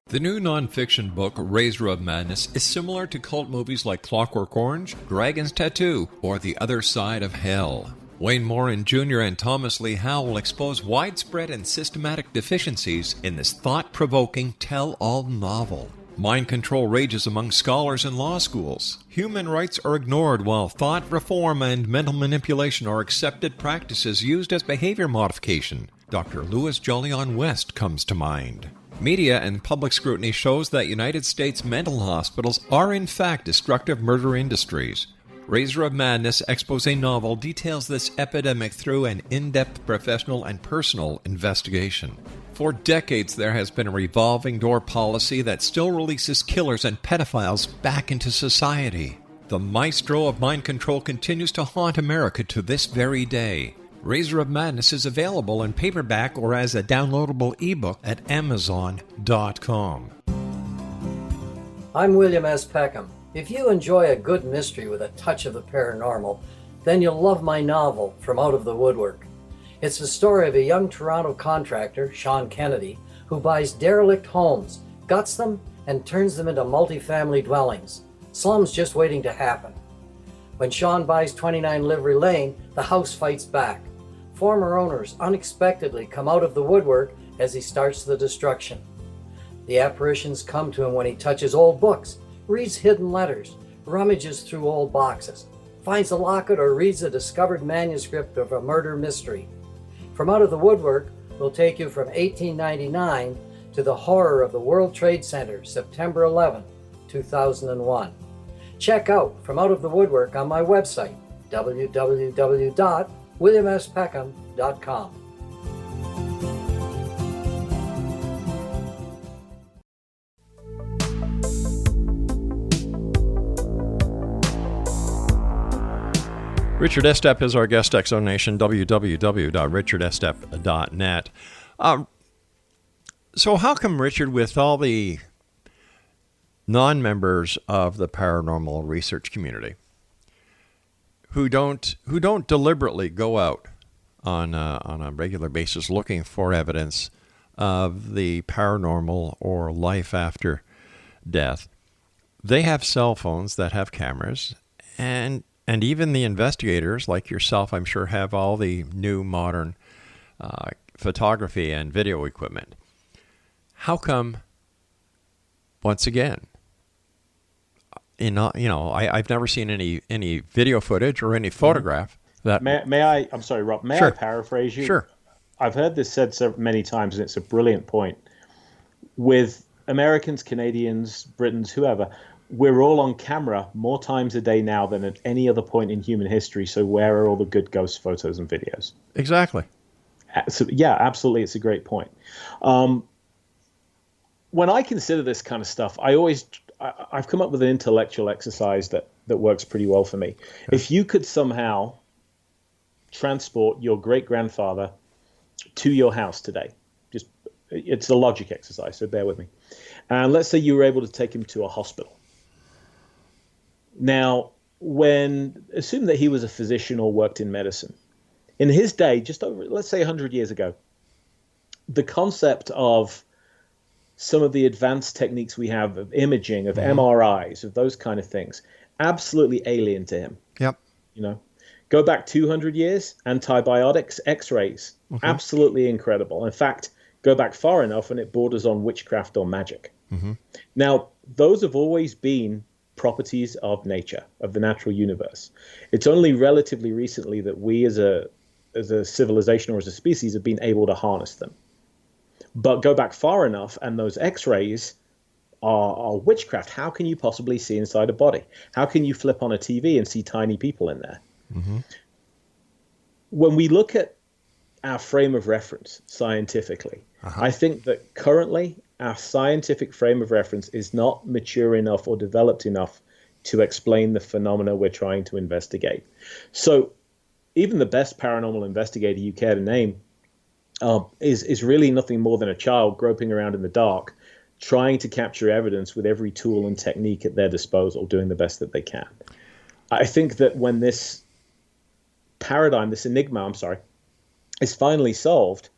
The new nonfiction book, Razor of Madness, is similar to cult movies like Clockwork Orange, Dragon's Tattoo, or The Other Side of Hell. Wayne Morin Jr. and Thomas Lee Howell expose widespread and systematic deficiencies in this thought-provoking tell-all novel. Mind control rages among scholars in law schools. Human rights are ignored while thought reform and mental manipulation are accepted practices used as behavior modification. Dr. Louis Jolyon West comes to mind. Media and public scrutiny shows that United States mental hospitals are in fact destructive murder industries. Razor of Madness expose novel details this epidemic through an in-depth professional and personal investigation. For decades, there has been a revolving door policy that still releases killers and pedophiles back into society. The maestro of mind control continues to haunt America to this very day. Razor of Madness is available in paperback or as a downloadable ebook at Amazon.com. I'm William S. Peckham. If you enjoy a good mystery with a touch of the paranormal, then you'll love my novel, From Out of the Woodwork. It's the story of a young Toronto contractor, Sean Kennedy, who buys derelict homes, guts them, and turns them into multifamily dwellings. Slums just waiting to happen. When Sean buys 29 Livery Lane, the house fights back. former owners unexpectedly come out of the woodwork as he starts the destruction. The apparitions come to him when he touches old books, reads hidden letters, rummages through old boxes, finds a locket, or reads a discovered manuscript of a murder mystery. From Out of the Woodwork will take you from 1899 to the horror of the World Trade Center, September 11, 2001. Check out From Out of the Woodwork on my website, www.williamspeckham.com. Richard ESTEP is our guest, X-Zone Nation, www.richardestep.net. So how come, Richard, with all the non-members of the paranormal research community who don't deliberately go out on a regular basis looking for evidence of the paranormal or life after death, they have cell phones that have cameras, and even the investigators like yourself, I'm sure, have all the new modern photography and video equipment. How come, once again, I've never seen any video footage or any photograph that... May I, I'm sorry, Rob, may Sure. I paraphrase you? Sure. I've heard this said so many times, and it's a brilliant point. With Americans, Canadians, Britons, whoever, we're all on camera more times a day now than at any other point in human history. So where are all the good ghost photos and videos? Exactly. So, yeah, absolutely. It's a great point. When I consider this kind of stuff, I've come up with an intellectual exercise that works pretty well for me. Okay. If you could somehow transport your great-grandfather to your house today, it's a logic exercise, so bear with me. And let's say you were able to take him to a hospital. Now, assume that he was a physician or worked in medicine. In his day, just over, let's say 100 years ago, the concept of some of the advanced techniques we have of imaging, of MRIs, of those kind of things, absolutely alien to him. Yep. Go back 200 years, antibiotics, X-rays, absolutely incredible. In fact, go back far enough and it borders on witchcraft or magic. Now, those have always been properties of nature, of the natural universe. It's only relatively recently that we as a civilization or as a species have been able to harness them. But go back far enough and those X-rays are witchcraft. How can you possibly see inside a body? How can you flip on a TV and see tiny people in there? When we look at our frame of reference scientifically, I think that currently our scientific frame of reference is not mature enough or developed enough to explain the phenomena we're trying to investigate. So even the best paranormal investigator you care to name is really nothing more than a child groping around in the dark, trying to capture evidence with every tool and technique at their disposal, doing the best that they can. I think that when this paradigm, this enigma, is finally solved,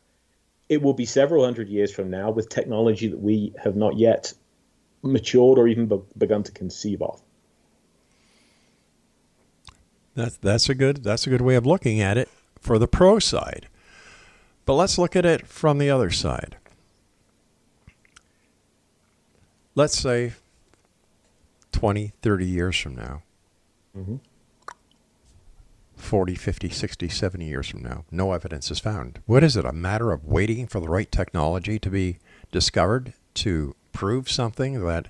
it will be several hundred years from now with technology that we have not yet matured or even begun to conceive of. That's a good way of looking at it for the pro side. But let's look at it from the other side. Let's say 20, 30 years from now, 40, 50, 60, 70 years from now, no evidence is found. What is it? A matter of waiting for the right technology to be discovered to prove something that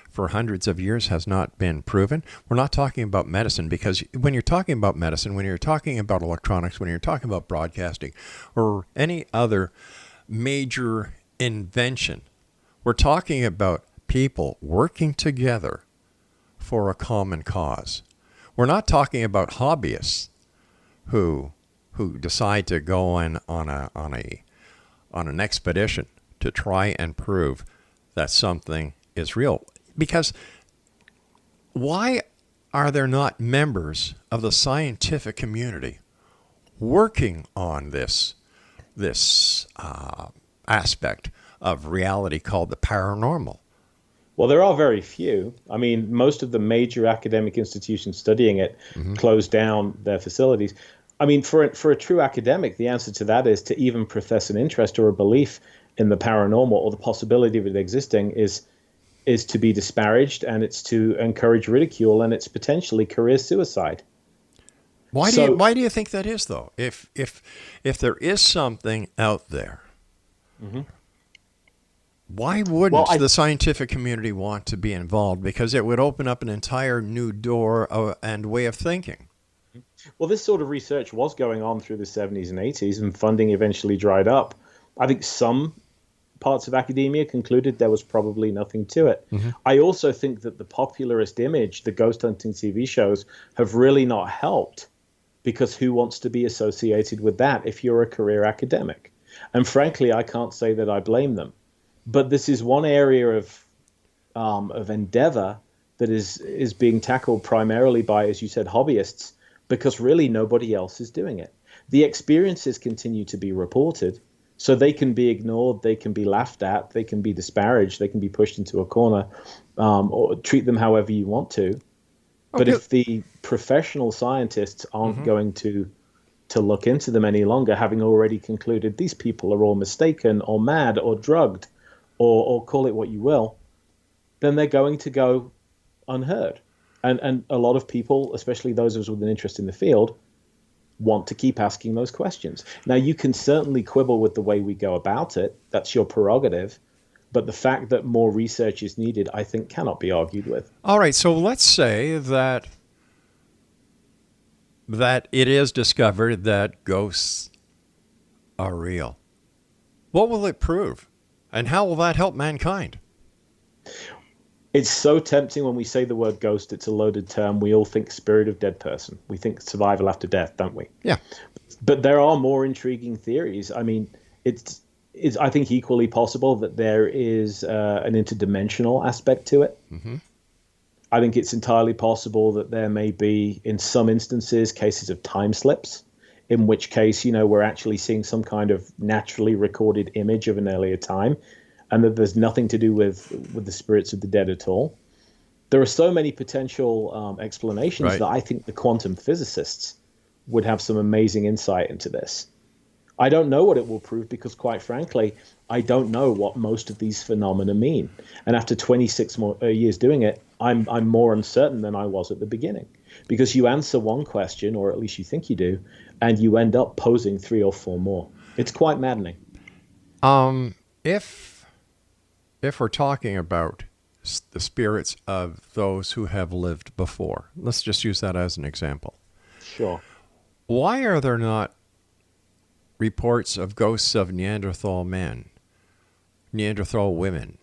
for hundreds of years has not been proven? We're not talking about medicine, because when you're talking about medicine, when you're talking about electronics, when you're talking about broadcasting or any other major invention, we're talking about people working together for a common cause. We're not talking about hobbyists who decide to go on an expedition to try and prove that something is real. Because why are there not members of the scientific community working on this aspect of reality called the paranormal? Well, there are very few. I mean, most of the major academic institutions studying it closed down their facilities. I mean, for a true academic, the answer to that is to even profess an interest or a belief in the paranormal or the possibility of it existing is to be disparaged, and it's to encourage ridicule, and it's potentially career suicide. Why do you think that is, though? If there is something out there, why wouldn't the scientific community want to be involved? Because it would open up an entire new door and way of thinking. Well, this sort of research was going on through the 70s and 80s, and funding eventually dried up. I think some parts of academia concluded there was probably nothing to it. I also think that the popularist image, the ghost hunting TV shows, have really not helped, because who wants to be associated with that if you're a career academic? And frankly, I can't say that I blame them. But this is one area of endeavor that is being tackled primarily by, as you said, hobbyists, because really nobody else is doing it. The experiences continue to be reported, so they can be ignored, they can be laughed at, they can be disparaged, they can be pushed into a corner, or treat them however you want to. But if the professional scientists aren't going to look into them any longer, having already concluded these people are all mistaken or mad or drugged, or call it what you will, then they're going to go unheard. And a lot of people, especially those of us with an interest in the field, want to keep asking those questions. Now, you can certainly quibble with the way we go about it. That's your prerogative. But the fact that more research is needed, I think, cannot be argued with. All right, so let's say that it is discovered that ghosts are real. What will it prove? And how will that help mankind? It's so tempting when we say the word ghost. It's a loaded term. We all think spirit of dead person. We think survival after death, don't we? Yeah. But there are more intriguing theories. I mean, it's I think equally possible that there is an interdimensional aspect to it. I think it's entirely possible that there may be, in some instances, cases of time slips, in which case, we're actually seeing some kind of naturally recorded image of an earlier time, and that there's nothing to do with the spirits of the dead at all. There are so many potential explanations that I think the quantum physicists would have some amazing insight into this. I don't know what it will prove because, quite frankly, I don't know what most of these phenomena mean. And after 26 years doing it, I'm more uncertain than I was at the beginning. Because you answer one question, or at least you think you do, and you end up posing 3 or 4 more. It's quite maddening. If we're talking about the spirits of those who have lived before, let's just use that as an example. Sure. Why are there not reports of ghosts of Neanderthal men, Neanderthal women,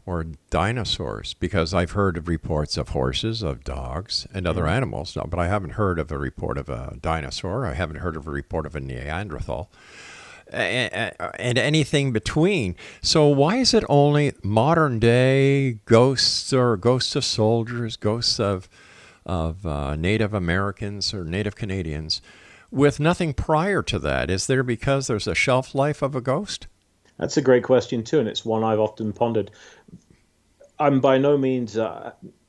or dinosaurs? Because I've heard of reports of horses, of dogs, and other animals, but I haven't heard of a report of a dinosaur. I haven't heard of a report of a Neanderthal, and anything between. So why is it only modern day ghosts, or ghosts of soldiers, ghosts of Native Americans or Native Canadians, with nothing prior to that? Is there because there's a shelf life of a ghost? That's a great question too, and it's one I've often pondered. I'm by no means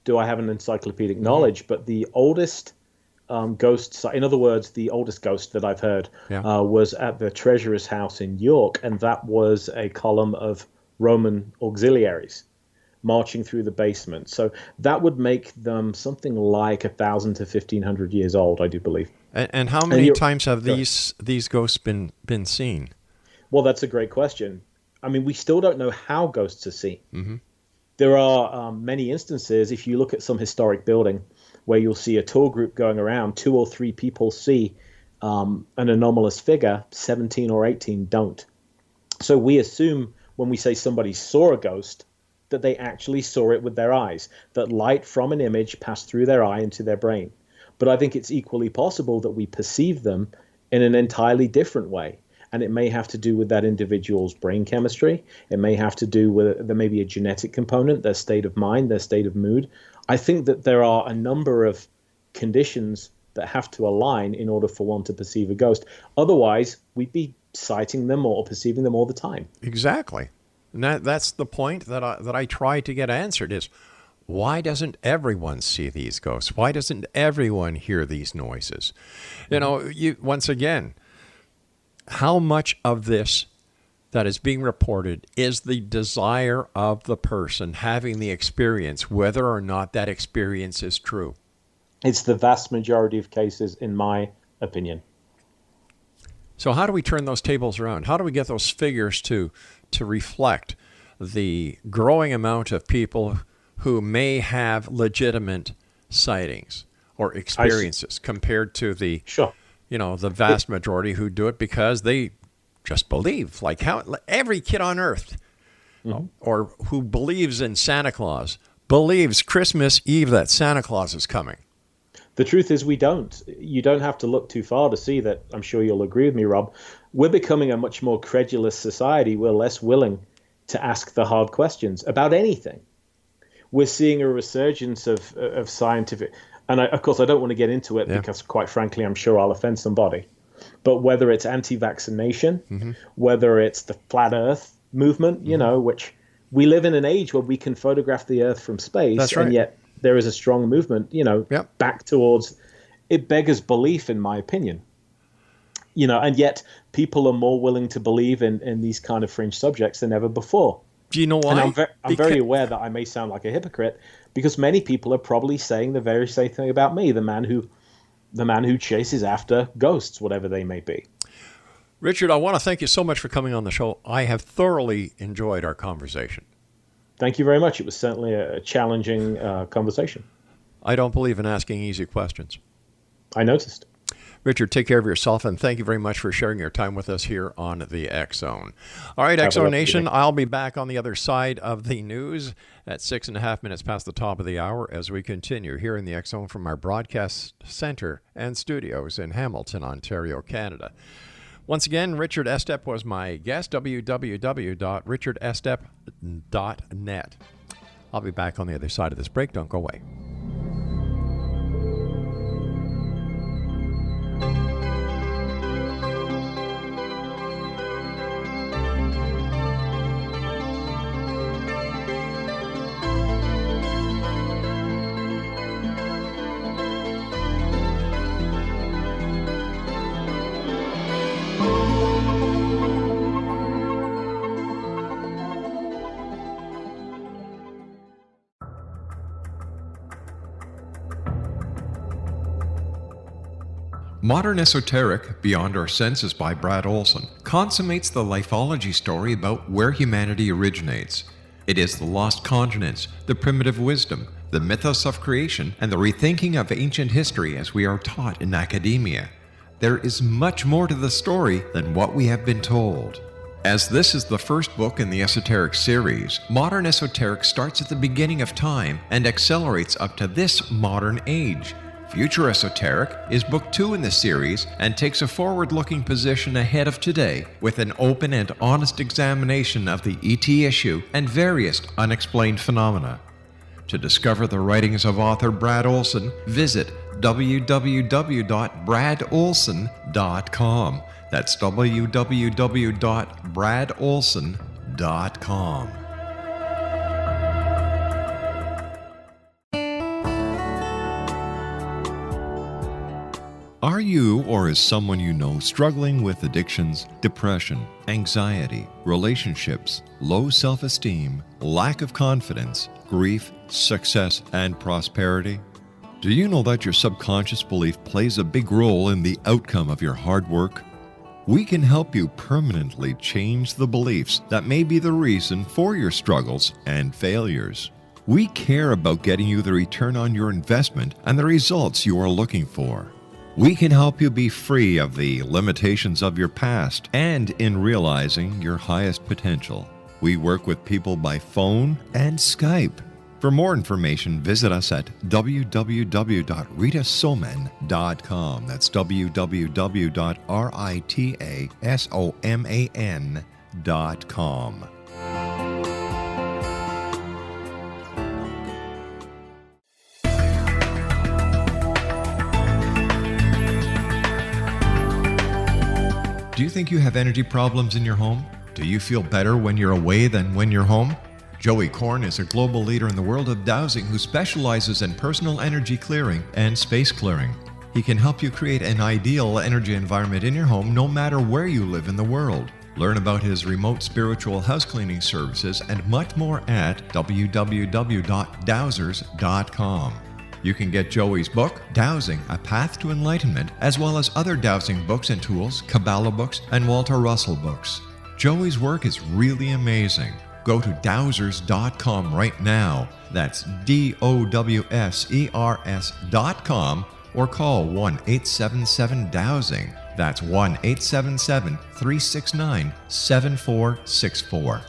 do I have an encyclopedic knowledge, but the oldest ghost, in other words, the oldest ghost that I've heard was at the treasurer's house in York, and that was a column of Roman auxiliaries marching through the basement. So that would make them something like 1,000 to 1,500 years old, I do believe. And how many times have these ghosts been seen? Well, that's a great question. I mean, we still don't know how ghosts are seen. There are many instances, if you look at some historic building, where you'll see a tour group going around, 2 or 3 people see an anomalous figure, 17 or 18 don't. So we assume when we say somebody saw a ghost, that they actually saw it with their eyes, that light from an image passed through their eye into their brain. But I think it's equally possible that we perceive them in an entirely different way. And it may have to do with that individual's brain chemistry. It may have to do with, there may be a genetic component, their state of mind, their state of mood. I think that there are a number of conditions that have to align in order for one to perceive a ghost. Otherwise, we'd be sighting them or perceiving them all the time. Exactly. And that's the point that I try to get answered is, why doesn't everyone see these ghosts? Why doesn't everyone hear these noises? You know, once again, how much of this that is being reported is the desire of the person having the experience, whether or not that experience is true? It's the vast majority of cases, in my opinion. So how do we turn those tables around? How do we get those figures to reflect the growing amount of people who may have legitimate sightings or experiences compared to the, the vast majority who do it because they just believe? Like how every kid on earth or who believes in Santa Claus believes Christmas Eve that Santa Claus is coming. The truth is we don't. You don't have to look too far to see that. I'm sure you'll agree with me, Rob. We're becoming a much more credulous society. We're less willing to ask the hard questions about anything. We're seeing a resurgence of scientific, and of course I don't want to get into it because quite frankly I'm sure I'll offend somebody, but whether it's anti-vaccination, whether it's the flat earth movement, you know, which we live in an age where we can photograph the earth from space. That's right. And yet there is a strong movement, you know, back towards it. Beggars belief, in my opinion, you know, and yet people are more willing to believe in these kind of fringe subjects than ever before. Do you know why? And I'm very aware that I may sound like a hypocrite because many people are probably saying the very same thing about me, the man who chases after ghosts, whatever they may be. Richard, I want to thank you so much for coming on the show. I have thoroughly enjoyed our conversation. Thank you very much. It was certainly a challenging conversation. I don't believe in asking easy questions. I noticed. Richard, take care of yourself, and thank you very much for sharing your time with us here on the X Zone. All right, X Zone Nation, I'll be back on the other side of the news at 6.5 minutes past the top of the hour as we continue here in the X Zone from our broadcast center and studios in Hamilton, Ontario, Canada. Once again, Richard ESTEP was my guest, www.richardestep.net. I'll be back on the other side of this break. Don't go away. Modern Esoteric, Beyond Our Senses by Brad Olson, consummates the lifeology story about where humanity originates. It is the lost continents, the primitive wisdom, the mythos of creation, and the rethinking of ancient history as we are taught in academia. There is much more to the story than what we have been told. As this is the first book in the Esoteric series, Modern Esoteric starts at the beginning of time and accelerates up to this modern age. Future Esoteric is book 2 in the series and takes a forward-looking position ahead of today with an open and honest examination of the ET issue and various unexplained phenomena. To discover the writings of author Brad Olson, visit www.bradolson.com. That's www.bradolson.com. Are you or is someone you know struggling with addictions, depression, anxiety, relationships, low self-esteem, lack of confidence, grief, success, and prosperity? Do you know that your subconscious belief plays a big role in the outcome of your hard work? We can help you permanently change the beliefs that may be the reason for your struggles and failures. We care about getting you the return on your investment and the results you are looking for. We can help you be free of the limitations of your past and in realizing your highest potential. We work with people by phone and Skype. For more information, visit us at www.ritasoman.com. That's www.ritasoman.com. Do you think you have energy problems in your home? Do you feel better when you're away than when you're home? Joey Korn is a global leader in the world of dowsing who specializes in personal energy clearing and space clearing. He can help you create an ideal energy environment in your home no matter where you live in the world. Learn about his remote spiritual house cleaning services and much more at www.dowsers.com. You can get Joey's book, Dowsing, A Path to Enlightenment, as well as other dowsing books and tools, Kabbalah books, and Walter Russell books. Joey's work is really amazing. Go to dowsers.com right now. That's DOWSERS.com or call 1-877-DOWSING. That's 1-877-369-7464.